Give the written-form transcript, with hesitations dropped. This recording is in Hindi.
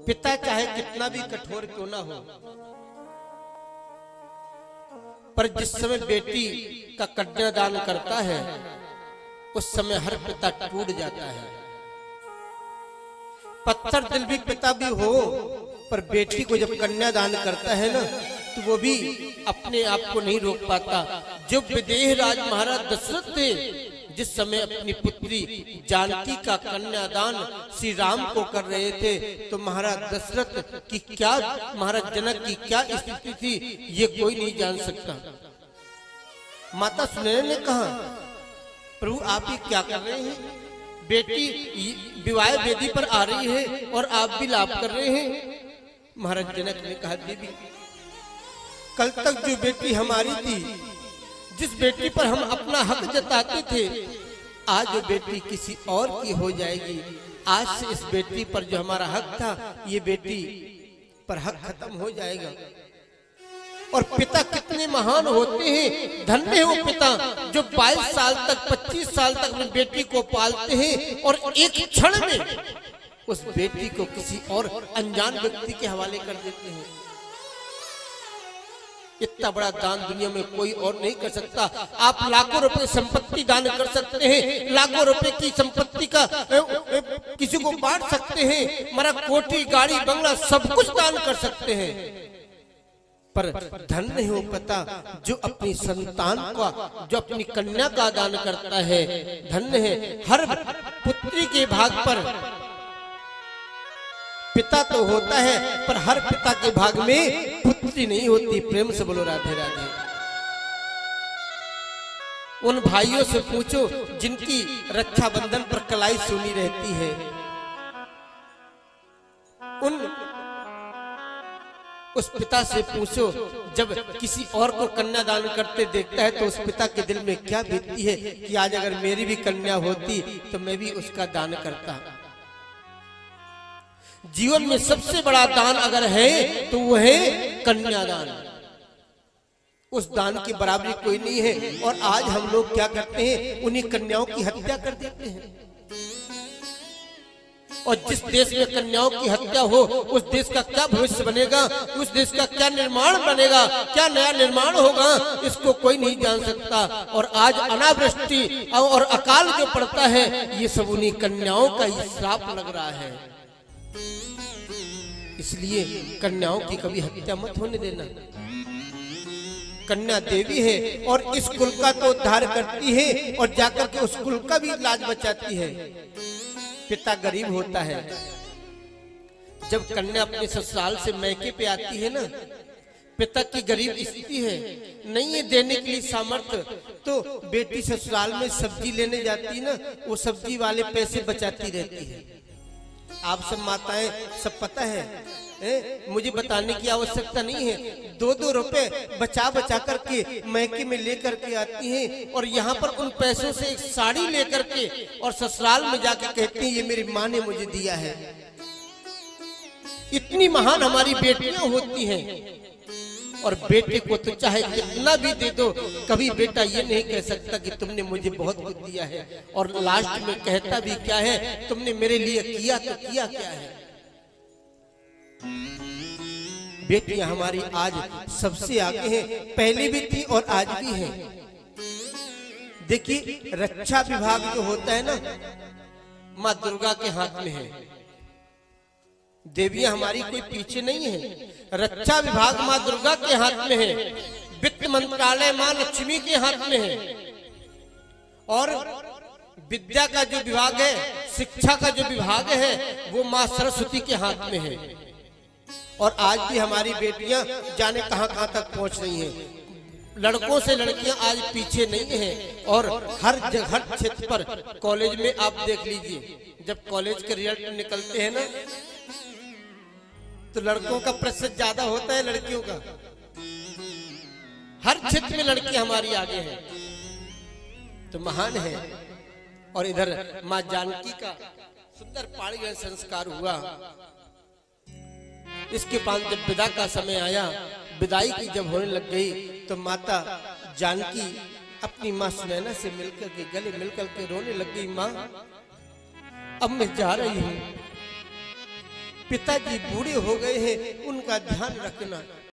पिता चाहे कितना भी कठोर क्यों ना हो, पर जिस समय बेटी का कन्यादान करता है उस समय हर पिता टूट जाता है। पत्थर दिल भी पिता भी हो, पर बेटी को जब कन्यादान करता है ना तो वो भी अपने आप को नहीं रोक पाता। जो विदेह राज महाराज दशरथ थे, जिस समय अपनी पुत्री जानकी का कन्यादान श्री राम को कर रहे थे, तो महाराज दशरथ की क्या, महाराज जनक की क्या स्थिति थी ये कोई नहीं जान सकता। माता सुनैना ने कहा, प्रभु आप ये क्या कर रहे हैं? बेटी विवाह वेदी पर आ रही है और आप भी लाभ कर रहे हैं। महाराज जनक ने कहा, देवी कल तक जो बेटी हमारी थी, जिस बेटी पर हम अपना हक जताते थे, आज जो बेटी किसी और की हो जाएगी। आज से इस बेटी पर जो हमारा हक था, ये बेटी पर हक खत्म हो जाएगा। और पिता कितने महान होते हैं, धन्य है वो पिता जो 22 साल तक 25 साल तक अपनी बेटी को पालते हैं और एक क्षण में उस बेटी को किसी और अनजान व्यक्ति के हवाले कर देते हैं। इतना बड़ा दान दुनिया में कोई और नहीं कर सकता। आप लाखों रुपए संपत्ति दान कर सकते हैं, लाखों रुपए की संपत्ति का किसी को बांट सकते हैं, मरा कोठी गाड़ी बंगला सब कुछ दान कर सकते हैं, पर धन्य है वो पिता जो अपनी संतान का, जो अपनी कन्या का दान करता है। धन्य है हर पुत्री के भाग पर पिता तो होता है, पर हर पिता के भाग में पुत्री नहीं होती। प्रेम से बोलो राधे राधे। उन भाइयों से पूछो जिनकी रक्षाबंधन पर कलाई सुनी रहती है, उस पिता से पूछो जब किसी और को कन्यादान करते देखता है तो उस पिता के दिल में क्या बीतती है कि आज अगर मेरी भी कन्या होती तो मैं भी उसका दान करता। जीवन में सबसे बड़ा दान अगर है तो वो है कन्यादान। उस दान की बराबरी कोई नहीं है। और आज हम लोग क्या करते हैं, उन्हीं कन्याओं की हत्या कर देते हैं। और जिस देश में कन्याओं की हत्या हो, उस देश का क्या भविष्य बनेगा, उस देश का क्या निर्माण बनेगा, क्या नया निर्माण होगा, इसको कोई नहीं जान सकता। और आज अनावृष्टि और अकाल जो पड़ता है, ये सब उन्हीं कन्याओं का ही श्राप लग रहा है। इसलिए कन्याओं की कभी हत्या मत होने देना। कन्या देवी है और इस कुल का तो उद्धार करती है और जाकर के उस कुल का भी लाज बचाती है। पिता गरीब होता है, जब कन्या अपने ससुराल से मैके पे आती है ना, पिता की गरीब स्थिति है, नहीं है देने के लिए सामर्थ्य, तो बेटी ससुराल में सब्जी लेने जाती है ना, वो सब्जी वाले पैसे बचाती रहती है। आप सब माताएं सब पता है, मुझे बताने की आवश्यकता नहीं है। 2-2 रुपए बचा बचा करके मैके में लेकर के आती हैं और यहाँ पर उन पैसों से एक साड़ी लेकर के और ससुराल में जाकर कहती हैं ये मेरी माँ ने मुझे दिया है। इतनी महान हमारी बेटियां होती हैं। और बेटे को तो चाहे कितना भी दे दो, कभी बेटा ये नहीं कह सकता कि तुमने मुझे बहुत कुछ दिया है। और लास्ट में कहता भी क्या है, तुमने मेरे लिए किया तो किया क्या है। बेटियां हमारी आज सबसे आगे हैं, पहले भी थी और आज भी हैं। देखिए रक्षा विभाग जो होता है ना, माँ दुर्गा के हाथ में है। देवियां हमारी कोई पीछे नहीं है। रक्षा विभाग माँ दुर्गा के हाथ में है, वित्त मंत्रालय माँ लक्ष्मी के हाथ में है, और विद्या का जो विभाग है, शिक्षा का जो विभाग है, वो माँ सरस्वती के हाथ में है। और आज भी हमारी बेटियां जाने कहां कहां तक पहुंच रही हैं। लड़कों से लड़कियां आज पीछे नहीं हैं। और हर जगह क्षेत्र पर, कॉलेज में आप देख लीजिए, जब कॉलेज के रिजल्ट निकलते हैं ना, तो लड़कों का प्रतिशत ज्यादा होता है लड़कियों का। हर क्षेत्र में लड़की हमारी आगे है, तो महान है। और इधर माँ जानकी का सुंदर पाणिग्रहण संस्कार हुआ। इसके बाद जब विदा का समय आया, विदाई की जब होने लग गई, तो माता जानकी अपनी माँ सुनैना से मिलकर के गले मिलकर के रोने लग गई। माँ अब मैं जा रही हूँ, पिताजी बूढ़े हो गए हैं, उनका ध्यान रखना।